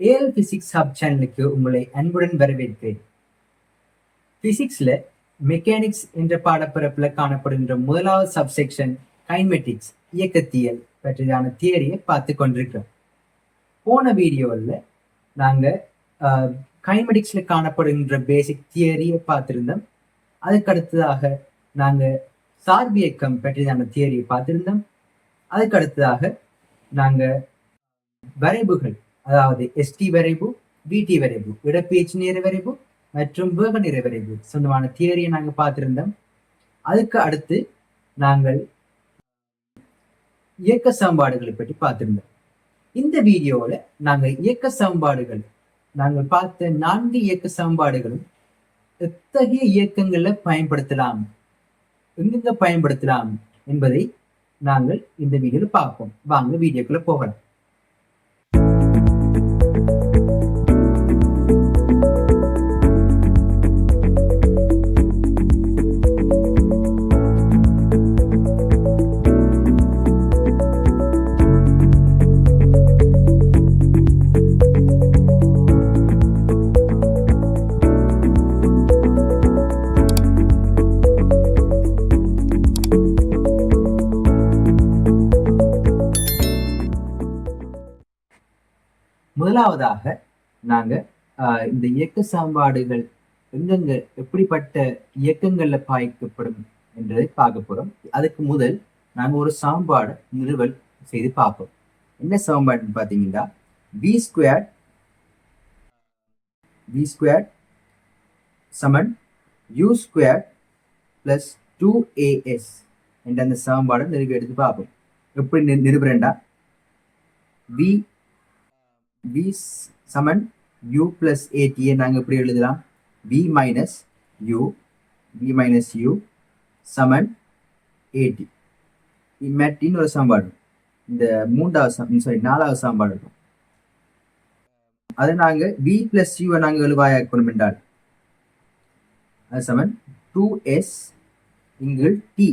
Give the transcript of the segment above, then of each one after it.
AL physics hub சேனலுக்கு உங்களை அன்புடன் வரவேற்கிறேன். பிசிக்ஸ்ல மெக்கானிக்ஸ் என்ற பாடப்பிறப்புல காணப்படுகின்ற முதலாவது சப்செக்ஷன் கைனமெட்டிக்ஸ் இயக்கத்தியல் பற்றியான தியரியை பார்த்து கொண்டிருக்கிறோம். போன வீடியோவில் நாங்கள் கைனமெட்டிக்ஸ்ல காணப்படுகின்ற பேசிக் தியரியை பார்த்திருந்தோம். அதுக்கு அடுத்ததாக நாங்கள் சார்பியக்கம் பற்றியான தியரியை பார்த்திருந்தோம். அதுக்கு அடுத்ததாக நாங்கள் வரைவுகள், அதாவது எஸ்டி வரைவு, விடி வரைவு, இடப்பெயர்ச்சி நேர வரைவு மற்றும் வேக நிற வரைவு சொந்தமான தியரியை நாங்கள் பார்த்திருந்தோம். அதுக்கு அடுத்து நாங்கள் இயக்க சமன்பாடுகளை பற்றி பார்த்திருந்தோம். இந்த வீடியோவில் நாங்கள் இயக்க சமன்பாடுகள், நாங்கள் பார்த்த 4 இயக்க சமன்பாடுகளும் எத்தகைய இயக்கங்களை பயன்படுத்தலாம், எங்கெங்க பயன்படுத்தலாம் என்பதை நாங்கள் இந்த வீடியோவில் பார்ப்போம். வாங்க வீடியோக்குள்ள போகலாம். முதலாவதாக நாங்க இந்த இயக்க சமன்பாடுகள் எங்கெங்க எப்படிப்பட்ட இயக்கங்கள்ல பாய்க்கப்படும் என்றதை பார்க்க போறோம். அதுக்கு முதல் நாங்க ஒரு சமன்பாடு நிறுவல் செய்து பார்ப்போம். என்ன சமன்பாடுன்னு பார்த்தீங்கன்னா v ஸ்கொயர் சமன் u ஸ்கொயர் பிளஸ் 2as என்ற அந்த சமன்பாடை நிறுவி எடுத்து பார்ப்போம். எப்படி நிறுவுறேன்டா v சமன் u பிளஸ் at நாங்கள் எப்படி எழுதலாம்? v மைனஸ் u சமன் at. மேட்டின் ஒரு சமன்பாடு, இந்த நாலாவது சமன்பாடு இருக்கும். அதை நாங்கள் v பிளஸ் u நாங்கள் எழுவாயாக்கணும் என்றால் அது சமன் 2s இங்கு t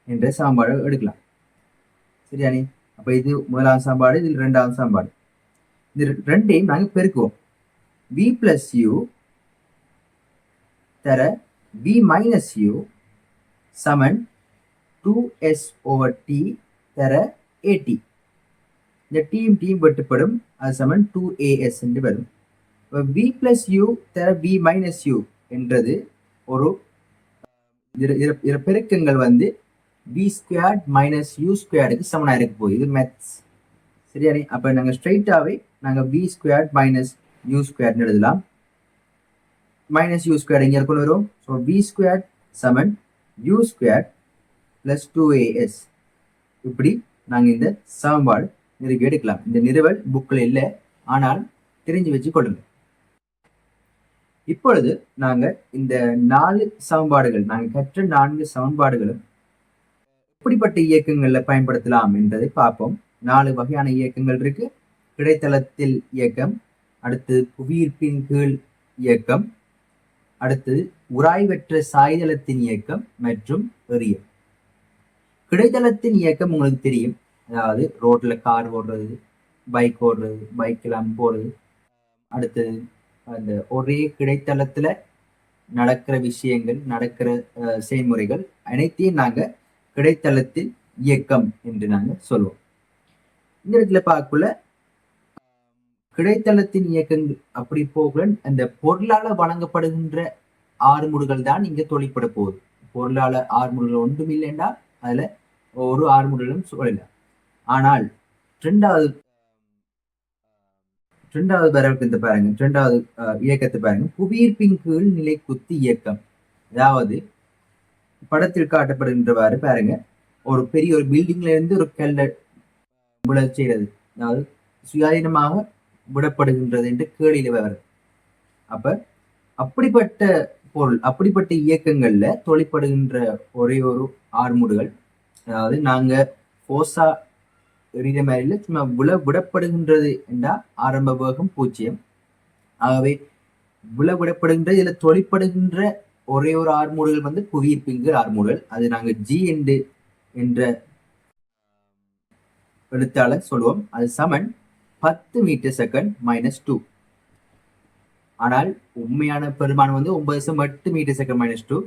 என்ற சமன்பாடு எடுக்கலாம். சரியானே? அப்போ இது முதலாவது சமன்பாடு, இதில் இரண்டாவது சமன்பாடு. இது ரெண்டையும் நாங்கள் பெருக்குவோம். v பிளஸ் u தர v மைனஸ் u சமன் 2s ஓவர் t தர at. இந்த டீம் வெட்டுப்படும், அது சமன் 2as என்று வரும். v பிளஸ் u தர v மைனஸ் u என்றது ஒரு பெருக்கங்கள் v ஸ்கொயர்ட் மைனஸ் u ஸ்கொயர்டுக்கு சமனாக இருக்க போகுது. இது மேத்ஸ். சரியானே? அப்போ நாங்கள் ஸ்ட்ரைட்டாகவே நாங்கள் v ஸ்கொயர்ட் மைனஸ் u ஸ்கொயர்னு எழுதலாம். மைனஸ் u ஸ்கொயர் இங்கே கொண்டு வரும். ஸோ v ஸ்கொயர்ட் சமன் u ஸ்கொயர் பிளஸ் 2as. இப்படி நாங்கள் இந்த சமன்பாடு நிறுவி எடுக்கலாம். இந்த நிறுவல் புக்கில் இல்லை, ஆனால் தெரிஞ்சு வச்சு கொள்ளுங்க. இப்பொழுது நாங்கள் இந்த 4 சமன்பாடுகள், நாங்கள் கற்ற 4 சமன்பாடுகளும் எப்படிப்பட்ட இயக்கங்களில் பயன்படுத்தலாம் என்பதை பார்ப்போம். 4 வகையான இயக்கங்கள் இருக்கு. கிடைத்தளத்தில் இயக்கம், அடுத்து புவியீர்ப்பின் கீழ் இயக்கம், அடுத்து உராய்வற்ற சாய்தளத்தின் இயக்கம் மற்றும் எறியம். கிடைத்தளத்தின் இயக்கம் உங்களுக்கு தெரியும், அதாவது ரோட்ல கார் ஓடுறது, பைக் ஓடுறது, பைக்கெல்லாம் போறது. அடுத்தது அந்த ஒரே கிடைத்தளத்துல நடக்கிற விஷயங்கள், நடக்கிற செயல்முறைகள் அனைத்தையும் நாங்க கிடைத்தளத்தில் இயக்கம் என்று நாங்க சொல்லுவோம். இந்த இடத்துல பார்க்கல கிடைத்தளத்தின் இயக்கங்கள் அப்படி போகல, அந்த பொருளால வழங்கப்படுகின்ற ஆறுமுடுகள் தான் இங்க தொழிற்பட போகுது. பொருளால ஆறுமுடுகள் ஒன்றும் இல்லைன்னா அதுல ஒரு ஆறுமுடலும் சொல்லலாம். ஆனால் இரண்டாவது பரவத்தை பாருங்க, இரண்டாவது இயக்கத்தை பாருங்க, புவியீர்ப்பின் கீழ் நிலை குத்து இயக்கம். அதாவது படத்தில் காட்டப்படுகின்றவாறு பாருங்க, ஒரு பெரிய ஒரு பில்டிங்ல இருந்து ஒரு கல்ல விட செய்கிறது, அதாவது சுயாதீனமாக விடப்படுகின்றது என்று கேள்வியில வருது. அப்ப அப்படிப்பட்ட பொருள், அப்படிப்பட்ட இயக்கங்கள்ல தொழிற்படுகின்ற ஒரே ஒரு ஆறுமுடுகள், அதாவது நாங்க போசா எறிகிற மாதிரில சும்மா விடப்படுகின்றது என்றால் ஆரம்ப வேகம் 0. ஆகவே விடப்படுகின்ற இதுல தொழிற்படுகின்ற ஒரே ஒரு ஆறுமுடுகள் புவியீர்ப்பின் ஆறுமுடுகள். அது நாங்க g என்ற எழுத்தாளர் சொல்லுவோம். அது சமன் 10 மீட்டர் செகண்ட் -2. ஆனால் உண்மையான பெருமானம் வந்து 9.8 மீட்டர் செகண்ட் -2.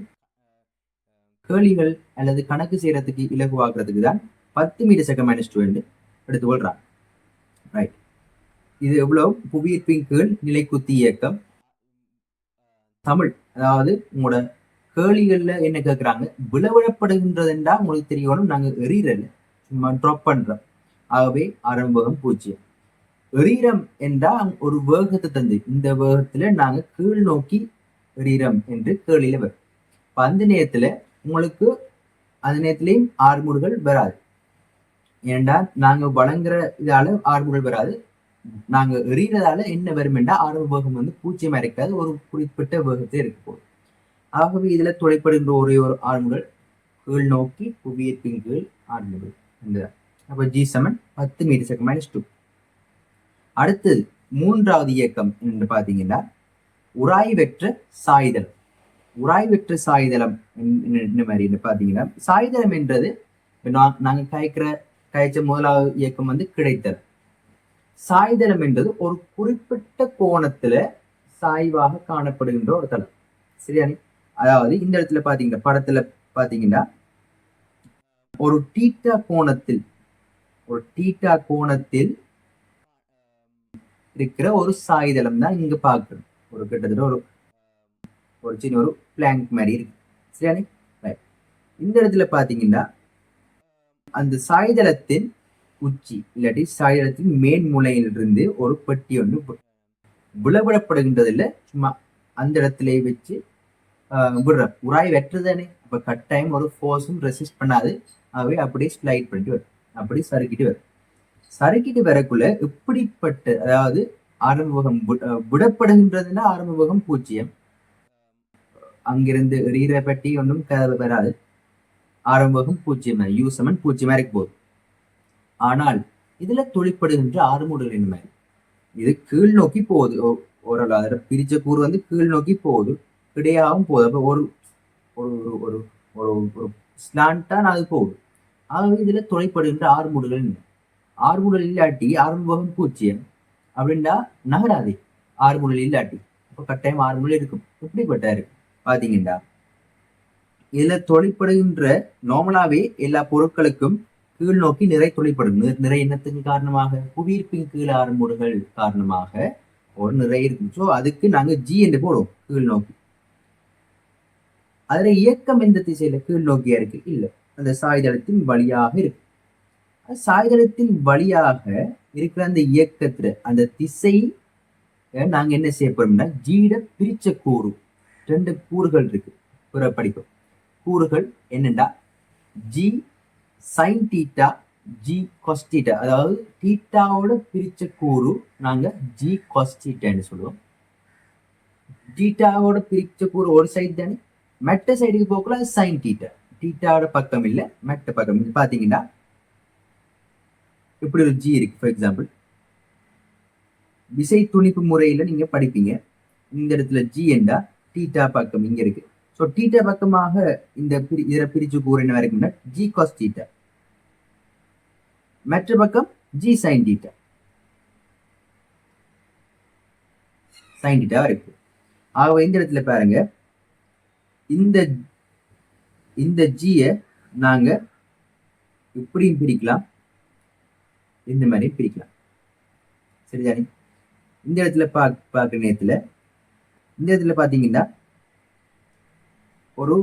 கேள்விகள் அல்லது கணக்கு செய்யறதுக்கு இலகுவாக்குறதுக்கு தான் 10 மீட்டர் செகண்ட் -2 என்று எடுத்துக்கொள்றான். ரைட், இது எவ்வளவு புவியீர்ப்பின் கீழ் நிலைக்குத்தி இயக்கம். தமிழ், அதாவது உங்களோட கேள்விகள்ல என்ன கேட்கிறாங்க, விளவிடப்படுகின்றதுன்றா உங்களுக்கு தெரியணும். நாங்க எறிகிறல சும்மா ட்ராப் பண்றோம். ஆகவே ஆரம்பகம் 0. எறிறம் என்றா ஒரு வேகத்தை தந்து, இந்த வேகத்துல நாங்க கீழ் நோக்கி எறிறம் என்று கேள்வியில வரும். அந்த நேரத்துல உங்களுக்கு அந்த நேரத்திலையும் ஆறுமுடுகள் வராது. ஏண்டா நாங்க வழங்குற இதால ஆறுமுடுகள் வராது. நாங்க எறிகிறதால என்ன வரும் என்றா ஆரம்ப வேகம் வந்து 0 இருக்காது, ஒரு குறிப்பிட்ட வேகத்தை இருக்க போகுது. ஆகவே இதுல தொலைப்படுகின்ற ஒரே ஒரு ஆறுமுடல் கீழ் நோக்கி புவியீர்ப்பின் கீழ் ஆறுமுடல். அப்ப G = 10 மீட்டர் செகண்ட் -2. அடுத்தது மூன்றாவது இயக்கம் என்று பாத்தீங்கன்னா உராய்வற்ற சாய்தளம். உராய்வற்ற சாய்தளம் என்ன மாதிரி பாத்தீங்கன்னா, சாய்தளம் என்றது நாங்க கழிச்ச முதலாவது இயக்கம் வந்து கிடைத்தல். சாய்தளம் என்றது ஒரு குறிப்பிட்ட கோணத்துல சாய்வாக காணப்படுகின்ற ஒரு தளம். சரியானே? அதாவது இந்த இடத்துல பாத்தீங்கன்னா, படத்துல பாத்தீங்கன்னா ஒரு டீட்டா கோணத்தில் இருக்கிற ஒரு சாய்தளம் தான் இங்க பார்க்கணும். ஒரு கிட்டத்தட்ட ஒரு சின்ன ஒரு பிளாங்க் மாதிரி இருக்கு. சரியானே? இந்த இடத்துல பாத்தீங்கன்னா அந்த சாய்தளத்தின் உச்சி இல்லாட்டி சாய்தளத்தின் மேன்முனையிலிருந்து ஒரு பெட்டி ஒன்று விளவிடப்படுகின்றதில்ல, சும்மா அந்த இடத்துல வச்சு விடுற உராய் வெற்றுதானே. அப்ப கட்டாயம் ஒரு ஃபோர்ஸும் ரெசிஸ்ட் பண்ணாது. அவை அப்படியே ஸ்லைட் பண்ணிட்டு வரும், அப்படி சறுக்கிட்டு வரக்குள்ள இப்படிப்பட்ட, அதாவது ஆரம்பகம் விடப்படுகின்றதுன்னா ஆரம்பகம் 0. அங்கிருந்து எறிகிற பெட்டி ஒன்றும் வராது. ஆரம்பகம் 0, U = 0 இருக்க போகுது. ஆனால் இதுல தொழிற்படுகின்ற ஆறுமுடல் என்ன, இது கீழ் நோக்கி போகுது. ஓரளவு அதில் பிரிச்ச கூறு வந்து கீழ் நோக்கி போகுது, கிடையாகவும் போகுது. அப்ப ஒரு ஒரு ஒரு ஸ்லாண்டா அது போகுது. ஆகவே இதுல தொலைப்படுகின்ற ஆறுமுடல் என்ன, ஆறுமுடல் இல்லாட்டி ஆரம்பகம் 0 அப்படின்னா நகராதே. ஆறுமுடல் இல்லாட்டி அப்ப கட்டாயம் ஆறுமுடல் இருக்கும். எப்படிப்பட்ட இருக்கு பாத்தீங்கன்னா, இதுல தொலைப்படுகின்ற நார்மலாவே எல்லா பொருட்களுக்கும் கீழ் நோக்கி நிறை தொலைப்படும். நிறை என்னத்துக்கு காரணமாக, புவியீர்ப்பின் கீழ் ஆறுமுடுகள் காரணமாக ஒரு நிறை இருக்கும். ஸோ அதுக்கு நாங்க G என்று போடுவோம், கீழ் நோக்கி. அதுல இயக்கம் எந்த திசையில கீழ் நோக்கியா இருக்கு, இல்ல அந்த சாய்தளத்தின் வழியாக இருக்கு. சாய்தளத்தின் வழியாக இருக்கிற அந்த இயக்கத்துல அந்த திசை நாங்க என்ன செய்ய போறோம்னா, ஜியிட பிரிச்ச கூறு 2 கூறுகள் இருக்கு. பிற படிக்கும் கூறுகள் என்னண்டா G sin θ, G cos θ. அதாவது தீட்டாவோட பிரிச்ச கூறு நாங்க G cos θ சொல்லுவோம். தீட்டாவோட பிரிச்ச கூறு ஒரு சைடு தானே, மெட்ட சைடுக்கு போக்குள்ள அது sin θ. தீட்டாவோட பக்கம் இல்ல, மெட்ட பக்கம். பாத்தீங்கன்னா இப்படி ஒரு G இருக்கு. ஃபார் எக்ஸாம்பிள் விசை துணிப்பு முறையில நீங்க படிப்பீங்க. இந்த இடத்துல G என்றா தீட்டா பக்கம் இங்க இருக்கு. ஸோ தீட்டா பக்கமாக இந்த இதில் பிரிச்சு கூறு என்ன வரைக்கும்னா G cos θ, மற்ற பக்கம் G sin θ. sin θ வரைக்கும். ஆகவே இந்த இடத்துல பாருங்க, இந்த G-ய நாங்க இப்படியும் பிரிக்கலாம், இந்த மாதிரி பிரிக்கலாம். சரிதானே? இந்த இடத்துல பார்க்குற நேரத்துல இந்த இடத்துல பாத்தீங்கன்னா ஒரு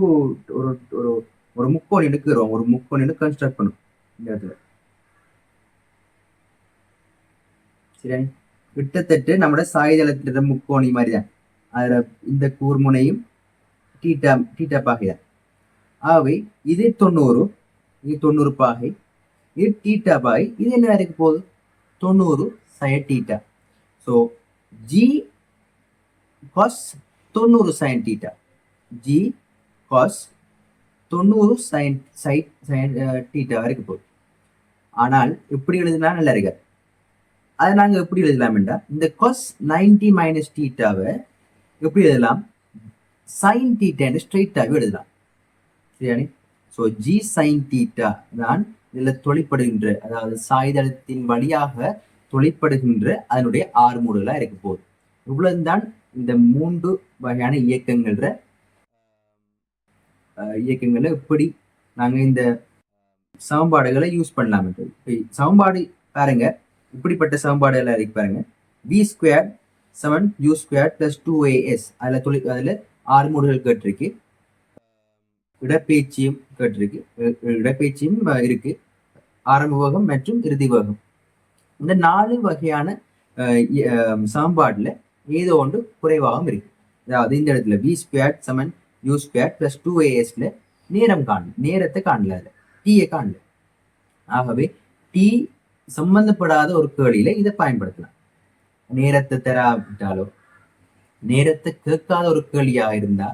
ஒரு ஒரு ஒரு முக்கோணம் எடுக்கிறோம், ஒரு முக்கோணம் கன்ஸ்ட்ரக்ட் பண்ணும் இந்த இடத்துல. சரி, கிட்டத்தட்ட நம்மளோட சாய்தளத்தில முக்கோணி மாதிரி தான். அதுல இந்த கூர்முனையும் தீட்டா பாகை தான். ஆகவே இது 90, இது 90 பாகை, இது தீட்டா பாகை. இது என்ன வரைக்கு போகுது, 90 sin θ. So G cos 90 sin θ, G cos 90 sin θ வரைக்கும் போகுது. ஆனால் எப்படி எழுதுனா நல்லா இருக்க, அதை நாங்க எப்படி எழுதலாம்டா, இந்த cos 90 minus θவை எப்படி எழுதலாம், sin θ ஸ்ட்ரெயிட்டாக எழுதலாம். சரியானே? ஸோ G sin θ தான் இதுல தொழிற்படுகின்ற, அதாவது சாய்தளத்தின் வழியாக தொழிற்படுகின்ற அதனுடைய ஆறுமூடுகளா இருக்க போகுது. இவ்வளவுதான் இந்த 3 வகையான இயக்கங்களை எப்படி நாங்க இந்த சமன்பாடுகளை யூஸ் பண்ணலாம். சமன்பாடு பாருங்க, இப்படிப்பட்ட சமன்பாடு எல்லாம் இருக்கு பாருங்க. v² = u² + 2as. அதுல ஆறுமூடுகள் கேட்டிருக்கு, இடப்பெயர்ச்சியும் கேட்டிருக்கு, இடப்பெயர்ச்சியும் இருக்கு, ஆரம்ப வேகம் மற்றும் இறுதி வேகம். இந்த 4 வகையான சமன்பாடுல ஏதோ ஒன்று குறைவாகவும் இருக்கு. அதாவது இந்த இடத்துல v² = u² + 2as நேரம் காணல, நேரத்தை காணல, டீயை காணல. ஆகவே டி சம்பந்தப்படாத ஒரு கேள்வியில இதை பயன்படுத்தலாம். நேரத்தை தராவிட்டாலோ நேரத்தை கேட்காத ஒரு கேள்வியாக இருந்தா,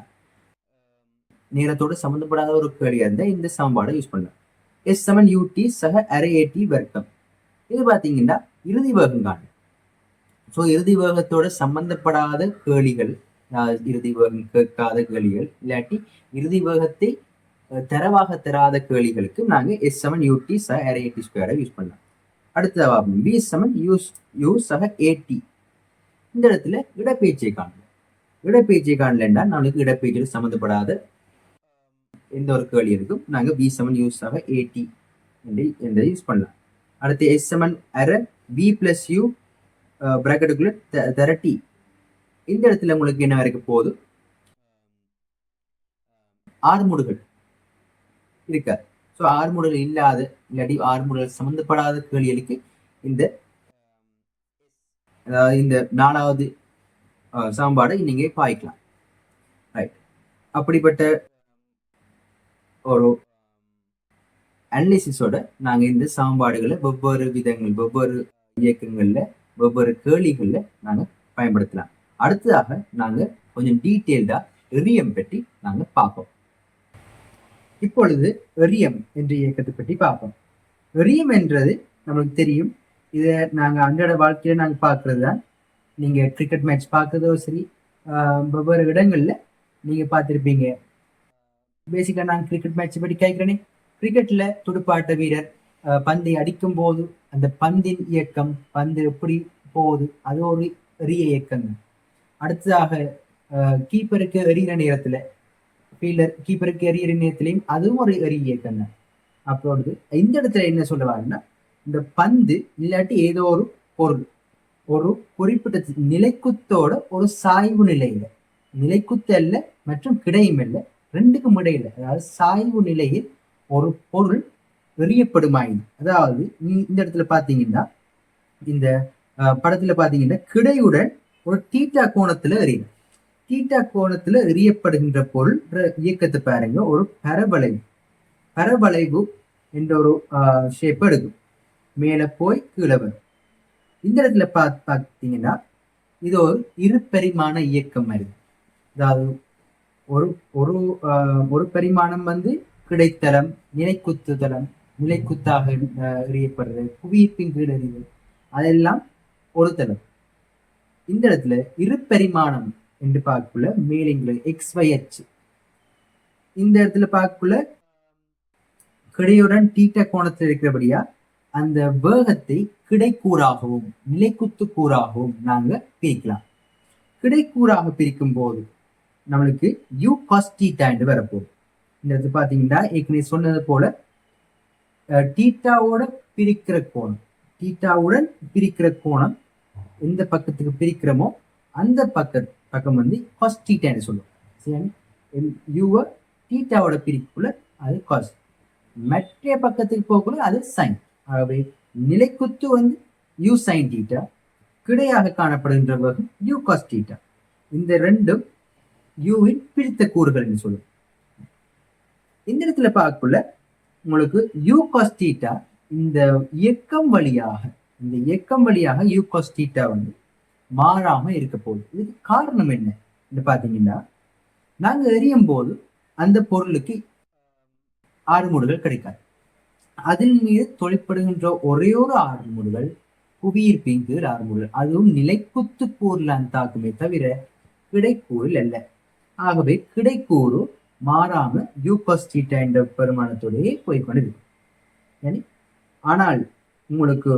நேரத்தோடு சம்பந்தப்படாத ஒரு கேள்வியா இருந்தா இந்த சமன்பாடை யூஸ் பண்ணலாம். s = ut சக அரை at வர்க்கம். இது பாத்தீங்கன்னா இறுதி வேகம் காணும். ஸோ இறுதி வேகத்தோட சம்பந்தப்படாத கேள்விகள், இறுதி வேகம் கேட்காத கேள்விகள், இல்லாட்டி இறுதி வேகத்தை தரவாக தராத கேள்விகளுக்கு நாங்க s = ut சக அரை at² யூஸ் பண்ணலாம். அடுத்ததா v = u சக at. இந்த இடத்துல இடப்பெயர்ச்சியை காணல. இடப்பெயர்ச்சியை காணலன்னா நம்மளுக்கு இடப்பெயர்ச்சியோடு சம்பந்தப்படாத எந்த ஒரு கேள்வி இருக்கும், நாங்க v = u சக at என்று யூஸ் பண்ணலாம். அடுத்து s = அரை v + u பிராக்கெட்டுக்குள்ள தர t. இந்த இடத்துல உங்களுக்கு என்ன வரைக்கும் போகுது, ஆறுமூடுகள் இருக்காது. ஸோ ஆறுமூடுகள் இல்லாத இல்லாட்டி ஆறுமூடுகள் சம்பந்தப்படாத கேள்விகளுக்கு இந்த 4வது சமன்பாடை நீங்க பாய்க்கலாம். ரைட். அப்படிப்பட்ட ஒரு அனாலிசிஸோட நாங்க இந்த சமன்பாடுகளை வெவ்வேறு விதங்கள், வெவ்வேறு இயக்கங்கள்ல, வெவ்வேறு கேள்விகள்ல நாங்க பயன்படுத்தலாம். அடுத்ததாக நாங்க கொஞ்சம் டீட்டெயில்டா எரியம் பற்றி நாங்க பார்ப்போம். இப்பொழுது எரியம் என்ற இயக்கத்தை பற்றி பார்ப்போம். எரியம் என்றது நம்மளுக்கு தெரியும், இதை நாங்க அன்றாட வாழ்க்கையில நாங்க பார்க்கறது தான். நீங்க கிரிக்கெட் மேட்ச் பார்க்கறதோ சரி, வெவ்வேறு இடங்கள்ல நீங்க பார்த்துருப்பீங்க. பேசிக்கா நான் கிரிக்கெட் மேட்ச் பற்றி கேட்கிறேனே, கிரிக்கெட்ல துடுப்பாட்ட வீரர் பந்தை அடிக்கும் போது அந்த பந்தின் இயக்கம், பந்து எப்படி போகுது, அது ஒரு எரிய இயக்கம். அடுத்ததாக கீப்பருக்கு எறிகிற நேரத்துல, ஃபீல்டர் கீப்பருக்கு எறிகிற நேரத்திலையும் அதுவும் ஒரு எரிய இயக்கம் தான். அப்பொழுது இந்த இடத்துல என்ன சொல்லுவாங்கன்னா, இந்த பந்து இல்லாட்டி ஏதோ ஒரு பொருள் ஒரு குறிப்பிட்ட நிலைக்குத்தோட ஒரு சாய்வு நிலையில, நிலைக்குத்து அல்ல மற்றும் கிடையும் அல்ல, ரெண்டுக்கும் இடையில, அதாவது சாய்வு நிலையில் ஒரு பொருள் எறியப்படுமாயின், அதாவது இந்த இடத்துல பாத்தீங்கன்னா, இந்த படத்துல பாத்தீங்கன்னா கிடையுடன் ஒரு தீட்டா கோணத்துல எறியும். தீட்டா கோணத்துல எறியப்படுகின்ற பொருள் இயக்கத்தை பாருங்க, ஒரு பரவளைவு. பரவளைவு என்ற ஒரு ஷேப் எடுக்கும், மேல போய் கீழே வரும். இந்த இடத்துல பார்த்தீங்கன்னா இது ஒரு இருபரிமாண இயக்கம் மாதிரி. அதாவது ஒரு பரிமாணம் கிடைத்தளம், நிலைக்குத்து தளம், நிலைக்குத்தாக எறியப்படுறது, புவியீர்ப்பின் கீழ் எறிதல், அதெல்லாம் ஒரு தளம். இந்த இடத்துல இருபரிமாணம் என்று பார்க்கக்குள்ள மேலிங்களை XY அச்சு. இந்த இடத்துல பார்க்கக்குள்ள கிடையுடன் தீட்டா கோணத்தில் இருக்கிறபடியா அந்த வேகத்தை கிடைக்கூறாகவும் நிலைக்குத்து கூறாகவும் நாங்க பிரிக்கலாம். கிடைக்கூறாக பிரிக்கும் போது நம்மளுக்கு u cos θ என்று வரப்போகுது. இந்த இடத்துல பாத்தீங்கன்னா ஏற்கனவே சொன்னது போல தீட்டாவோட பிரிக்கிற கோணம், தீட்டாவுடன் பிரிக்கிற கோணம் எந்த பக்கத்துக்கு பிரிக்கிறோமோ அந்த பக்கம் cos θ என்று சொல்லுவோம். யூவை தீட்டாவோட பிரிக்குள்ள அது cos, மற்ற பக்கத்துக்கு போகக்குள்ள அது sin. ஆகவே நிலைக்குத்து u sin θ, கிடையாக காணப்படுகின்ற வேகம் u cos θ. இந்த ரெண்டும் யூவின் பிரித்த கூறுகள் என்று சொல்லுவோம். இந்த இடத்துல பார்க்கக்குள்ள உங்களுக்கு u cos θ இந்த இயக்கம் வழியாக u cos θ மாறாம இருக்க போகுது. இதுக்கு காரணம் என்ன பாத்தீங்கன்னா, நாங்க எறியும் போது அந்த பொருளுக்கு ஆறுமூடுகள் கிடைக்காது. அதில் மீது தொழிற்படுகின்ற ஒரே ஒரு ஆறுமூடுகள் புவியீர்ப்பின் கீழ் ஆறுமூடுகள், அதுவும் நிலைக்குத்து கூறுல தாக்குமே தவிர கிடைக்கூறில் அல்ல. ஆகவே கிடைக்கூறு மாறாம u cos θ என்ற பெருமானத்தோடையே போய்கொண்டிருக்கும். ஆனால் உங்களுக்கு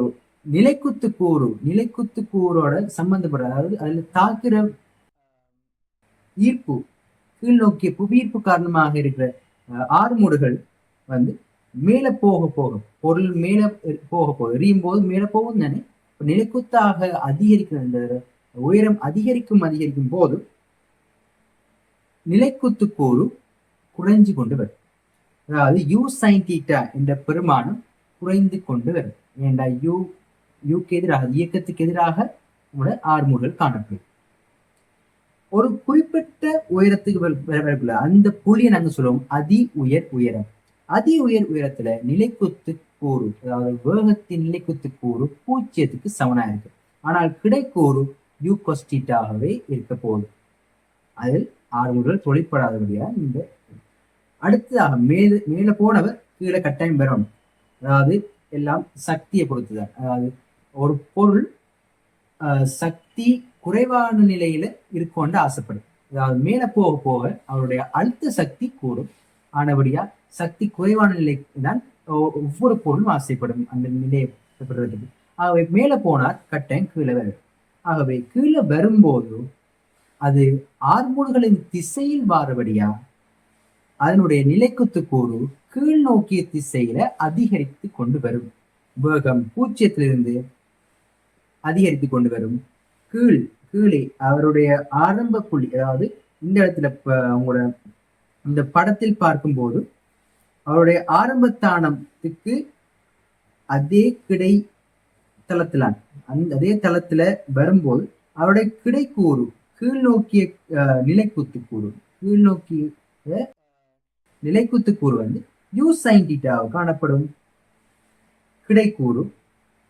நிலைக்குத்து கூறோட சம்பந்தப்பட்ட, அதாவது அதுல தாக்குற ஈர்ப்பு, கீழ் நோக்கிய புவியீர்ப்பு காரணமாக இருக்கிற ஆறுமுடுகள் வந்து மேல போக போக, பொருள் மேல போக போக, எரியும் போது மேல போகும் தானே. நிலைக்குத்தாக அதிகரிக்கிற இந்த உயரம் அதிகரிக்கும் போது நிலைக்குத்து கூறு குறைஞ்சு கொண்டு வரும். அதாவது யூ சைன் தீட்டா என்ற பெருமானம் குறைந்து கொண்டு வரும். ஏண்டா யூக்கு எதிராக, இயக்கத்துக்கு எதிராக உங்களோட ஆறுமுடுகள் காணப்படும். ஒரு குறிப்பிட்ட உயரத்துக்கு வரக்குள்ள அந்த புள்ளியை நாங்க சொல்லுவோம் அதி உயர் உயரம். அதி உயர் உயரத்துல நிலைக்குத்து கூறு, அதாவது வேகத்தின் நிலைக்குத்து கூறு 0க்கு சமனா இருக்கு. ஆனால் கிடைக்கூறு யூ கொஸ்டீட்டாகவே இருக்க போகுது. அதில் ஆறுமுடுகள் தொழிற்படாதபடியா இந்த அடுத்ததாக மேல போனவர் கீழே கட்டாயம் பெறணும். அதாவது எல்லாம் சக்தியை பொறுத்துதான். அதாவது ஒரு பொருள் சக்தி குறைவான நிலையில இருக்கும்னு ஆசைப்படும். அதாவது மேல போக போக அவருடைய அழுத்த சக்தி கூடும். ஆனபடியா சக்தி குறைவான நிலைக்கு தான் ஒவ்வொரு பொருளும் ஆசைப்படும் அந்த நிலையை பெறுறதுக்கு. ஆகவே மேல போனார் கட்டாயம் கீழே வரும். ஆகவே கீழே வரும்போது அது ஆறுமுடுகளின் திசையில் வாரபடியா அதனுடைய நிலைக்குத்து கூறு கீழ் நோக்கிய திசையில அதிகரித்து கொண்டு வரும். வேகம் 0லிருந்து அதிகரித்து கொண்டு வரும். கீழே அவருடைய ஆரம்ப புள்ளி, அதாவது இந்த இடத்துல அவங்களோட இந்த படத்தில் பார்க்கும்போது அவருடைய ஆரம்பத்தானத்துக்கு அதே கிடை தளத்திலான் அதே தளத்துல வரும்போது அவருடைய கிடைக்கூறு கீழ் நோக்கிய நிலைக்குத்து கூறு, கீழ் நோக்கிய நிலைக்குத்து கூறு வந்து யூ சைன் தீட்டாவாக காணப்படும். கிடைக்கூறு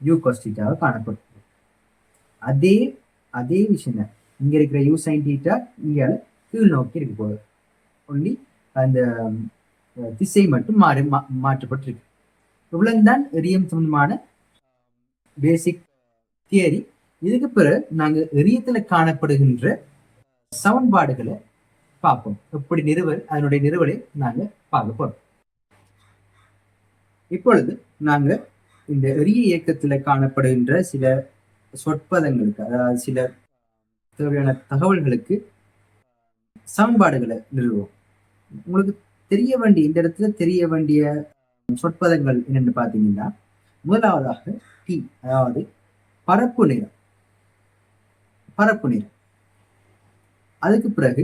யூ காஸ் தீட்டாவாக காணப்படும். அதே விஷயம் தான் இங்க இருக்கிற யூ சைன் தீட்டா இங்க கீழ் நோக்கி இருக்க போகுது. ஒன்லி அந்த திசை மட்டும் மாற்றப்பட்டிருக்கு. இவ்வளவுதான் எரியம் சம்பந்தமான பேசிக் தியரி. இதுக்கு பிறகு நாங்க எரியத்துல காணப்படுகின்ற சமன்பாடுகளை பார்ப்போம். எப்படி அதனுடைய நிறுவலை நாங்க பார்க்க போறோம். இப்பொழுது நாங்க இந்த எரிய இயக்கத்துல காணப்படுகின்ற சில சொற்பதங்களுக்கு, அதாவது சில தேவையான தகவல்களுக்கு சமன்பாடுகளை நிறுவோம். உங்களுக்கு இந்த இடத்துல தெரிய வேண்டிய சொற்பதங்கள் என்னென்னு பார்த்தீங்கன்னா, முதலாவதாக டி, அதாவது பரப்பு நிறம். அதுக்கு பிறகு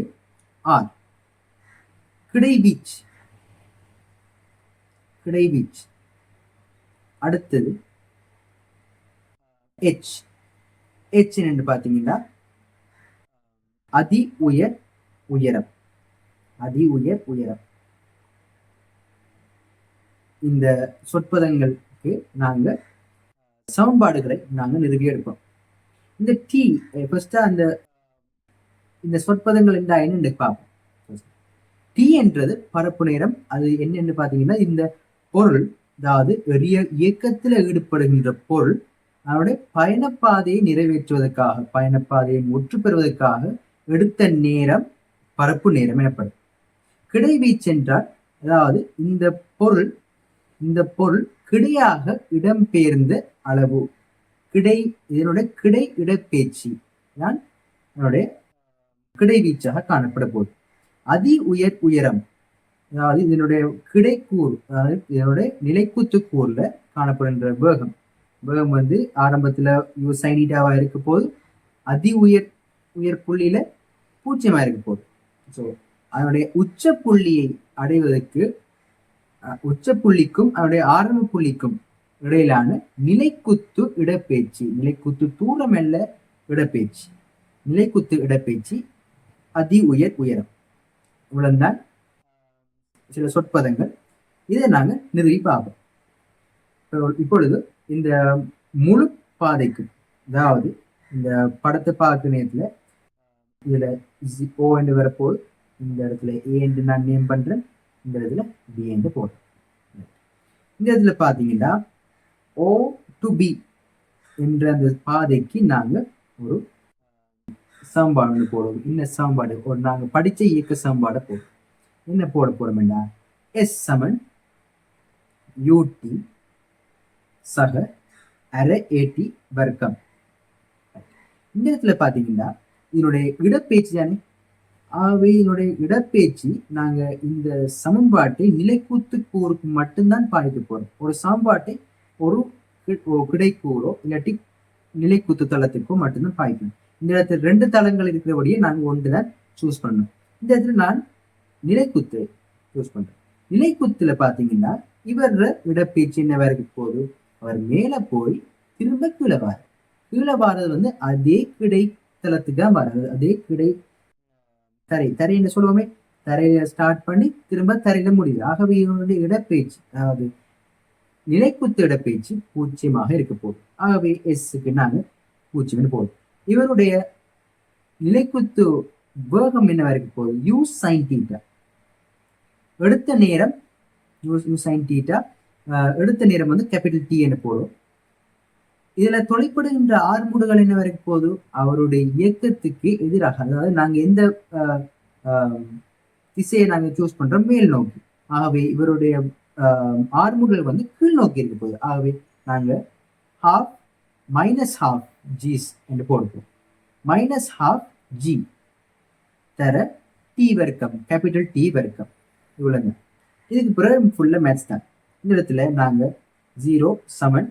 ஆர், கிடைவீச்சு. அடுத்தது எச். என்று பார்த்தீங்கன்னா அதி உயர் உயரம். இந்த சொற்பதங்களுக்கு நாங்க சமன்பாடுகளை நாங்க நிறுவி எடுப்போம். இந்த டி ஃபர்ஸ்ட் இந்த சொற்பதங்கள் என்னன்னு பார்ப்போம். டி என்றது பரப்பு நேரம். அது என்னன்னு பாத்தீங்கன்னா, இந்த பொருள், அதாவது இயக்கத்துல ஈடுபடுகின்ற பொருள் அதனுடைய பயணப்பாதையை நிறைவேற்றுவதற்காக, பயணப்பாதையை முற்று பெறுவதற்காக எடுத்த நேரம் பரப்பு நேரம் எனப்படும். கிடைவீச்சு என்றால், அதாவது இந்த பொருள் கிடையாக இடம்பெயர்ந்த அளவு. இதனுடைய கிடை இடப்பெயர்ச்சி தான் அதனுடைய கிடைவீச்சாக காணப்பட போகுது. அதி உயர் உயரம், அதாவது இதனுடைய கிடைக்கூறு, அதாவது இதனுடைய நிலைக்குத்து கூறுல காணப்படுகின்ற வேகம் வந்து ஆரம்பத்துல சைனிட்டாவா இருக்க போது அதி உயர் புள்ளியில 0 இருக்க போகுது. ஸோ அதனுடைய உச்ச புள்ளியை அடைவதற்கு, உச்ச புள்ளிக்கும் அதனுடைய ஆரம்ப புள்ளிக்கும் இடையிலான நிலைக்குத்து இடப்பெயர்ச்சி, நிலைக்குத்து தூரம் அல்ல இடப்பெயர்ச்சி, நிலைக்குத்து இடப்பெயர்ச்சி அதி உயரம். இவ்வளவுதான் சில சொற்பதங்கள். இதை நாங்க நிறுவி பார்ப்போம். இப்பொழுது இந்த முழு பாதைக்கு, அதாவது இந்த படத்தை பார்க்க நேரத்துல இதுல ஓ என்று வரப்போது, இந்த இடத்துல ஏ என்று நான் நேம் பண்றேன், இந்த இடத்துல பி என்று போடுறேன். இந்த இடத்துல பாத்தீங்கன்னா ஓ டு பி என்ற அந்த பாதைக்கு நாங்க ஒரு சமன்பாடு போடுவோம். என்ன சமன்பாடு? ஒரு நாங்க படிச்ச இயக்க சமன்பாடை போடுவோம். என்ன போட போறோம்னா, எஸ் சமன் யூடி சக அரை ஏடி வர்க்கம். இந்த இடத்துல பாத்தீங்கன்னா இதனுடைய இடப்பெயர்ச்சி தானே. ஆகவே இதனுடைய இடப்பெயர்ச்சி நாங்க இந்த சமன்பாட்டை நிலைக்கூத்து கூறுக்கு மட்டும்தான் பாய்க்க போறோம். ஒரு சமன்பாட்டை ஒரு கிடைக்கூறோ இல்லாட்டி நிலைக்கூத்து தளத்திற்கோ மட்டும்தான் பாய்க்கணும். இந்த இடத்துல 2 தளங்கள் இருக்கிறபடியே நாங்க ஒன்றுதான் சூஸ் பண்ணணும். இந்த இடத்துல நான் நிலைக்குத்து சூஸ் பண்றேன். நிலைக்குத்துல பாத்தீங்கன்னா இவர இடப்பெயர்ச்சி என்னவா இருக்க போது, அவர் மேல போய் திரும்ப கீழே வார. கீழே வாரது அதே கிடைத்தளத்துக்கு தான் வர்றது. அதே கிடை தரைன்னு சொல்லுவோமே, தரையில ஸ்டார்ட் பண்ணி திரும்ப தரையில முடியுது. ஆகவே இவருடைய இடப்பெயர்ச்சி, அதாவது நிலைக்குத்து இடப்பெயர்ச்சி 0 இருக்க போகுது. ஆகவே எஸ்க்கு நாங்க 0 போதும். இவருடைய நிலைக்குத்து வேகம் என்னவா இருக்க போகுது, u sin θ. எடுத்த நேரம் u sin θ, எடுத்த நேரம் கேபிட்டல் T என்று போடும். இதுல தொலைப்படுகின்ற ஆர்முடுகள் என்ன இருக்க போது, அவருடைய இயக்கத்துக்கு எதிராக, அதாவது நாங்க எந்த திசையை நாங்க சூஸ் பண்றோம், மேல் நோக்கி. ஆகவே இவருடைய ஆர்முடுகள் கீழ் நோக்கி இருக்க போகுது. ஆகவே நாங்க half minus half g's என்று போடுவோம். minus half g தர t வர்க்கம், கேபிட்டல் T வர்க்கம். இவ்வளவுங்க. இதுக்கு பிறகு ஃபுல்லா மேட்ச் தான். இந்த இடத்துல நாங்க 0 சமன்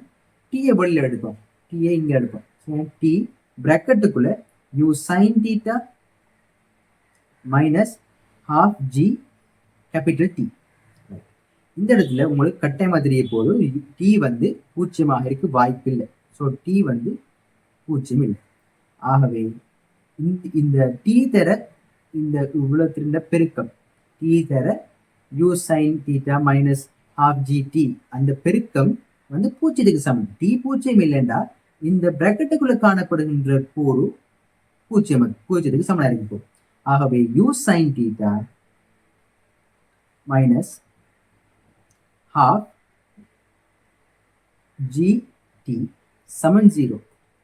t வெளியில எடுப்போம். t இங்க எடுப்போம். t பிராக்கெட்டுக்குள்ள u sin θ minus half g capital T. இந்த இடத்துல உங்களுக்கு கட்டாயமா தெரிய போது t 0 இருக்க வாய்ப்பு இல்லை. ஸோ t 0 இல்லை. ஆகவே இந்த t தர இந்த இவ்வளவு பெருக்கம் t தர u sin θ minus half gt, அந்த பெருக்கம் 0க்கு சமம். t 0 இல்லைண்டா இந்த பிராக்கெட்டுக்குள்ள காணப்படுகின்ற கூறு 0க்கு சமனா இருக்கு போகுது. ஆகவே u sin θ minus half gt சமன் 0.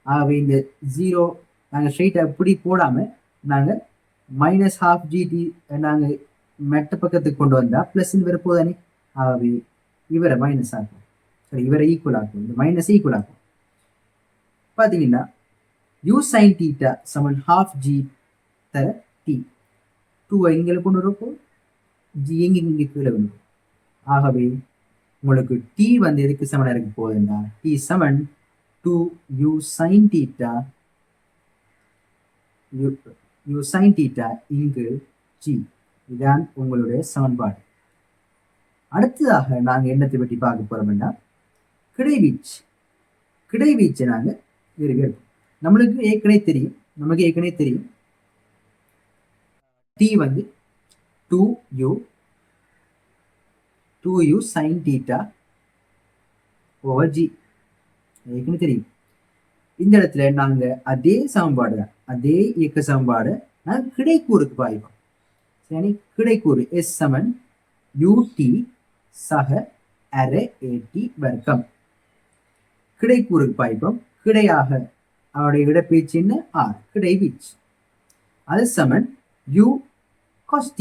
ஆகவே இந்த 0 நாங்க ஸ்ட்ரெயிட்டா இப்படி போடாம நாங்க மைனஸ் half gt நாங்க மெட்ட பக்கத்துக்கு கொண்டு வந்தா பிளஸ் வர போதானே. ஆகவே இவரை மைனஸ் ஆகும், சரி இவரை ஈக்குவல் ஆகும், இந்த மைனஸ் ஈக்குவல் ஆகும். பாத்தீங்கன்னா u sin θ சமன் half g தர t 2 இங்க கொண்டு வரப்போ g இங்க கீழே வந்து. ஆகவே உங்களுக்கு t எதுக்கு சமனா இருக்க போகுதுன்னா t சமன் 2 u sin θ u sin θ இங்கு g. இதுதான் உங்களுடைய சமன்பாடு. அடுத்ததாக நாங்க என்னத்தை பற்றி பார்க்க போறோம்னா கிடைவீச்சு. கிடைவீச்சை நாங்க இருக்கோம். நமக்கு ஏற்கனவே தெரியும் t 2u sin θ over g ஏற்கனவே தெரியும். இந்த இடத்துல நாங்க அதே சமன்பாடு தான், அதே இயக்க சமன்பாடு நாங்க கிடைக்கூறுக்கு பாய்வோம். சரி, கிடைக்கூறு s சமன் ut சக அரை at வர்க்கம். கிடைக்கூறுக்கு பாய்ப்போம். கிடையாக அவருடைய இடப்பெயர்ச்சி என்ன, r, கிடைவீச்சு. அது சமன் u cos θ,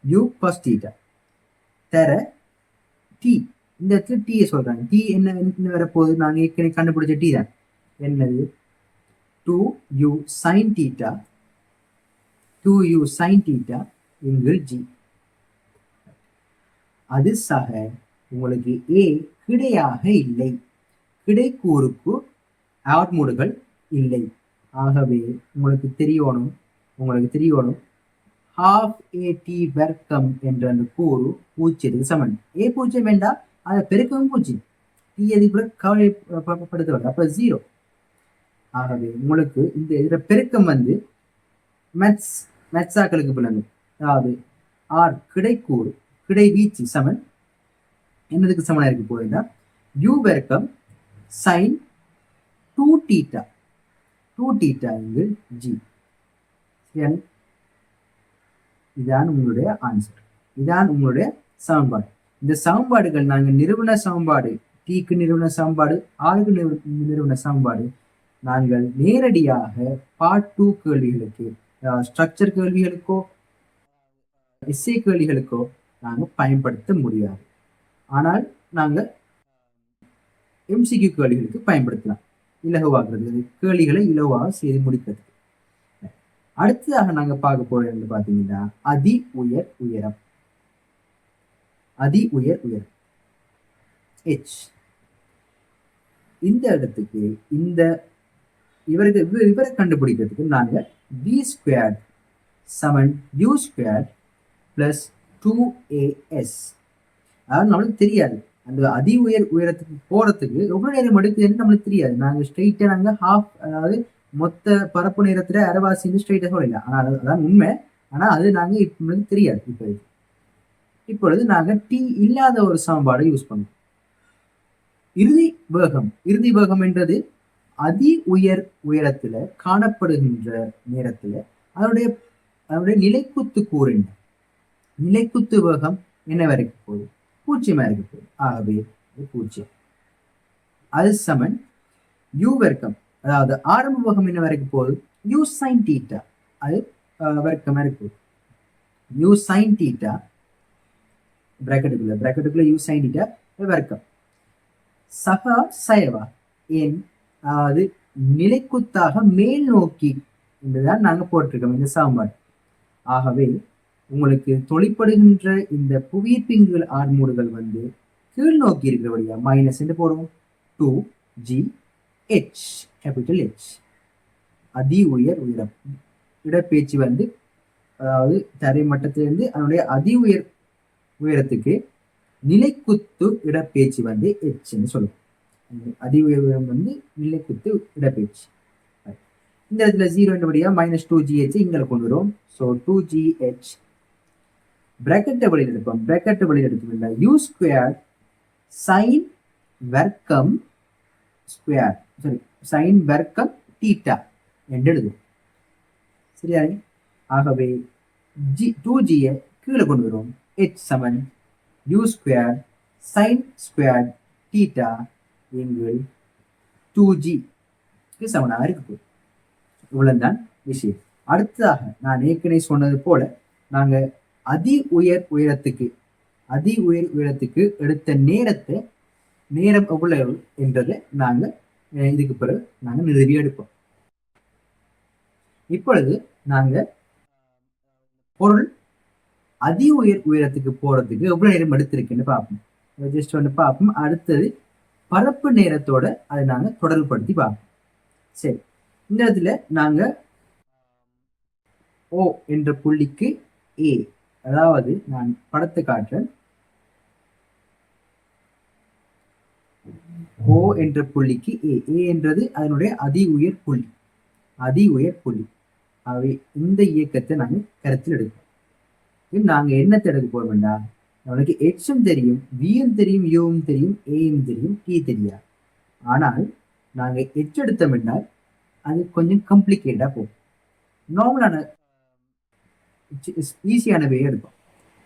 u cos θ தர t. இந்த இடத்துல t சொல்றாங்க. t என்ன வரப்போகுது, நாங்க ஏற்கனவே கண்டுபிடிச்ச t தான். என்னது, 2u sin θ, 2u sin θ எங்கள் g. அது சக உங்களுக்கு a கிடையாக இல்லை, கிடைக்கூறுக்கு ஆர்முடுகள் இல்லை. ஆகவே உங்களுக்கு தெரியணும் half at வர்க்கம் என்ற அந்த கூறு 0க்கு சமன். a 0 வேண்டாம், அதை பெருக்கவும் 0, t எதுக்கு கவலைப்படுத்த அப்ப 0. ஆகவே உங்களுக்கு இந்த இதுல பெருக்கம் மெட்ஸாக்களுக்கு பிள்ளைங்க, அதாவது r கிடைக்கூறு கிடைவீச்சு சமன் என்னதுக்கு சமனா இருக்கு போகுதுன்னா u வர்க்கம் sin 2θ, 2θ எங்கள் g. இதான் உங்களுடைய ஆன்சர், இதான் உங்களுடைய சமன்பாடு. இந்த சமன்பாடுகள் நாங்கள் நிறுவன சமன்பாடு, டீக்கு நிறுவன சமன்பாடு, ஆளுக்கு நிறுவன சமன்பாடு நாங்கள் நேரடியாக பார்ட் 2 கேள்விகளுக்கு, ஸ்ட்ரக்சர் கேள்விகளுக்கோ எஸ்ஏ கேள்விகளுக்கோ நாங்கள் பயன்படுத்த முடியாது. ஆனால் நாங்கள் எம்சிக்யூ கேள்விகளுக்கு பயன்படுத்தலாம். இலகுவாக்குறது, கேள்விகளை இலகுவாக செய்து முடிக்கிறது. அடுத்ததாக நாங்க பார்க்க போறது பாத்தீங்கன்னா அதி உயர் உயரம். அதி உயர் உயரம் H. இந்த இடத்துக்கு இந்த இவரை கண்டுபிடிக்கிறதுக்கு நாங்க v² சமன் u² பிளஸ் 2as. அதாவது நம்மளுக்கு தெரியாது அந்த அதி உயர் உயரத்துக்கு போறதுக்கு எவ்வளவு நேரம் எடுக்குதுன்னு நம்மளுக்கு தெரியாது. நாங்க ஸ்ட்ரெயிட்டா நாங்க ஹாஃப், அதாவது மொத்த பரப்பு நேரத்துல அரைவாசின்னு ஸ்ட்ரெயிட்டா சொல்லல. ஆனா அதான் உண்மை. ஆனா அது நாங்க இப்ப தெரியாது. இப்பொழுது நாங்க டி இல்லாத ஒரு சமன்பாடை யூஸ் பண்ணுவோம். இறுதி வேகம் என்றது அதி உயர் உயரத்துல காணப்படுகின்ற நேரத்துல அதனுடைய நிலைக்குத்து கூறு என்ன? நிலைக்குத்து வேகம் என்ன வரைக்கும் போகுது? 0 இருக்க போகுது. ஆகவே 0. அது சமன் u வர்க்கம், அதாவது ஆரம்ப வேகம் என்ன வரைக்கும் போகுது? u sin θ. அது வர்க்கம் இருக்கு. u sin θ பிராக்கெட்டுக்குள்ள u sin θ வர்க்கம். சகா சயவா ஏன்? அதாவது நிலைக்குத்தாக மேல் நோக்கி என்றுதான் நாங்க போட்டிருக்கோம் இந்த சமன்பாடு. ஆகவே உங்களுக்கு தொழிற்படுகின்ற இந்த புவியீர்ப்பியங்கள் ஆர்மூடுகள் கீழ் நோக்கி இருக்கிறபடியா மைனஸ் என்று போடுவோம். 2gh capital H. அதி உயர் உயரம் இடப்பெயர்ச்சி அதாவது தரை மட்டத்திலிருந்து அதனுடைய அதி உயர் உயரத்துக்கு நிலைக்குத்து இடப்பெயர்ச்சி H சொல்லுவோம். அதி உயர் உயரம் நிலைக்குத்து இடப்பெயர்ச்சி. இந்த இடத்துல 0 என்றபடியா -2gh இங்கே கொண்டு வரும். ஸோ 2gh பிராக்கெட்டை வெளியில் எடுப்போம். பிராக்கெட்டை வெளியில் எடுத்துக்கொண்டா u² sin வர்க்கம் ஸ்கொயர், சாரி sin வர்க்கம் θ என்று எழுதுவோம். சரியா? ஆகவே 2g கீழே கொண்டு வரும். h சமன் u² sin ஸ்கொயர் θ எங்கள் 2g சமனாக இருக்கு. இவ்வளவுதான் விஷயம். அடுத்ததாக நான் ஏற்கனவே சொன்னது போல நாங்க அதி உயர் உயரத்துக்கு எடுத்த நேரம் எவ்வளவு என்றதை நாங்க இதுக்கு பிறகு நாங்க நிறுவி எடுப்போம். இப்பொழுது நாங்க பொருள் அதி உயர் உயரத்துக்கு போறதுக்கு எவ்வளவு நேரம் எடுத்திருக்குன்னு பார்ப்போம். ஜஸ்ட் பார்ப்போம். அடுத்தது பரப்பு நேரத்தோட அதை நாங்க தொடர்புபடுத்தி பார்ப்போம். சரி, இந்த இடத்துல நாங்க O என்ற புள்ளிக்கு A, அதாவது நான் படத்தை காட்டுறேன். O என்ற புள்ளிக்கு A என்றது அதனுடைய அதி உயர் புள்ளி. ஆகவே இந்த இயக்கத்தை நாங்க கருத்தில் எடுப்போம். நாங்க என்னத்தை எடுக்க போறோம்டா, நம்மளுக்கு H-ம் தெரியும், V-ம் தெரியும், U-ம் தெரியும், A-ம் தெரியும், T தெரியாது. ஆனால் நாங்க H எடுத்தோம் என்றால் அது கொஞ்சம் காம்ப்ளிகேட்டா போகும். நார்மலான ஈஸியானவே எடுப்போம்.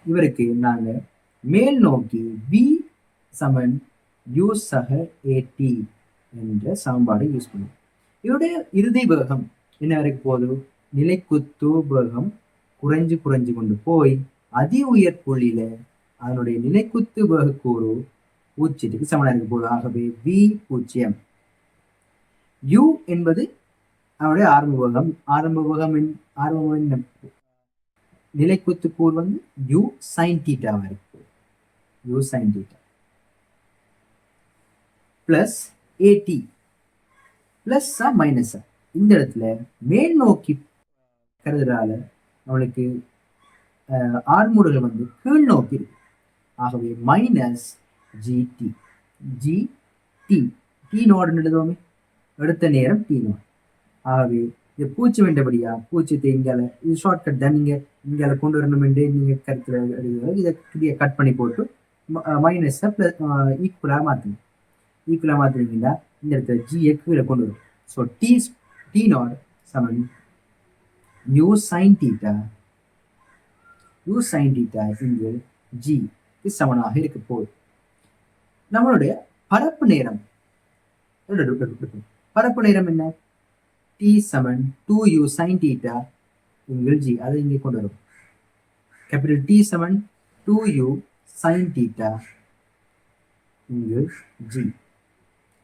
இவருக்கு நாங்க மேல் நோக்கி V சமன் U சக AT என்ற சமன்பாடு யூஸ் பண்ணுவோம். இவருடைய இறுதி வேகம் என்ன வரைக்கும் போதும்? நிலைக்குத்து வேகம் குறைஞ்சு கொண்டு போய் அதி உயர் புள்ளியில அதனுடைய நிலைக்குத்து வேகக்கூறு 0க்கு சமனாக இருக்க போகுது. ஆகவே V0. U என்பது அவனுடைய ஆரம்ப வேகம் நிலைக்குத்து கூறு u sin θ இருக்கு. u sin θ பிளஸ் AT பிளஸ்ஸா மைனஸா? இந்த இடத்துல மேல் நோக்கி கருதுறால அவனுக்கு ஆர்மூடுகள் கீழ் நோக்கி இருக்கு. ஆகவே மைனஸ் GT T நோடு எழுதுவோமே, எடுத்த நேரம் T நோடு. ஆகவே இது 0 வேண்டபடியா 0 இங்கால இது ஷார்ட்கட் தான். நீங்க இங்கால கொண்டு வரணும் என்று நீங்க கருத்துல இதை கட் பண்ணி போட்டு மைனஸை பிளஸ் ஈக்குவலாக மாத்துறீங்களா இந்த இடத்துல G கீழே கொண்டு வரும். ஸோ T நாட் சமன் U sin θ இங்கு G சமனாக இருக்க போகுது. நம்மளுடைய பரப்பு நேரம் என்ன? T சமன் 2U sin θ இங்கு G. அதை இங்கே கொண்டு வரும். கேபிட்டல் T சமன் 2U sin θ இங்கு G.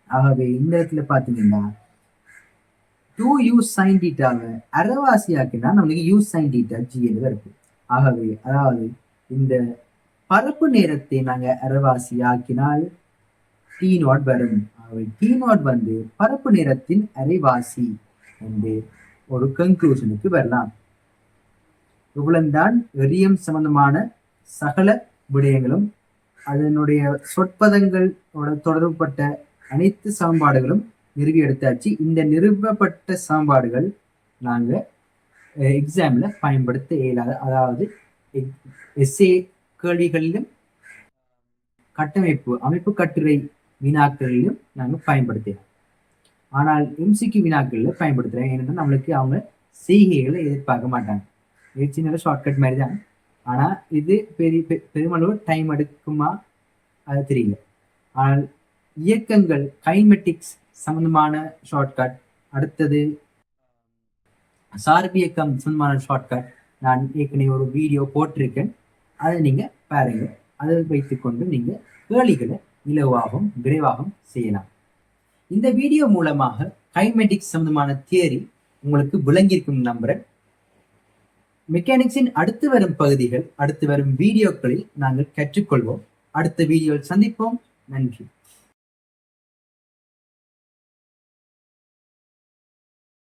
ஆகவே இந்த இடத்துல பாத்தீங்கன்னா 2u sin தீட்டாவை அரைவாசி ஆக்கினா நமக்கு u sin தீட்டா g இருக்கு. ஆகவே அதாவது இந்த பரப்பு நேரத்தை நாங்க அரைவாசி ஆக்கினால் t0 வரும். ஆகவே t0 வந்து பரப்பு நேரத்தின் அரைவாசி என்று ஒரு கன்க்ளூஷனுக்கு வரலாம். இவ்வளவுதான் எரியம் சம்பந்தமான சகல விடயங்களும் அதனுடைய சொற்பதங்களோட தொடர்புபட்ட அனைத்து சமன்பாடுகளும் நிறுவி எடுத்தாச்சு. இந்த நிறுவப்பட்ட சமன்பாடுகள் நாங்க எக்ஸாம்ல பயன்படுத்த இயலாத, அதாவது எஸ்ஏ கேள்விகளிலும் கட்டமைப்பு அமைப்பு கட்டுரை வினாக்களிலும் நாங்கள் பயன்படுத்தலாம். ஆனால் எம்சிக்யூ வினாக்கள்ல பயன்படுத்துறேன். ஏன்னா நம்மளுக்கு அவங்க செய்கைகளை எதிர்பார்க்க மாட்டாங்க. இது சின்ன ஷார்ட்கட் மாதிரி தான். ஆனா இது பெருமளவு டைம் எடுக்குமா அது தெரியல. ஆனால் இயக்கங்கள் கைனமெட்டிக்ஸ் சம்பந்தமான ஷார்ட்கட், அடுத்தது சார்பியக்கம் சம்பந்தமான ஷார்ட்கட் நான் ஏற்கனவே ஒரு வீடியோ போட்டிருக்கேன். அதை நீங்க பாருங்க. அதை வைத்துக்கொண்டு நீங்க கேள்விகளை இலவாகவும் விரைவாகவும் செய்யலாம். இந்த வீடியோ மூலமாக கைனமெட்டிக்ஸ் சம்பந்தமான தியரி உங்களுக்கு விளங்கியிருக்கும் நம்புறேன். மெக்கானிக்ஸின் அடுத்து வரும் பகுதிகள் அடுத்து வரும் வீடியோக்களில் நாங்கள் கற்றுக்கொள்வோம். அடுத்த வீடியோவில் சந்திப்போம். நன்றி.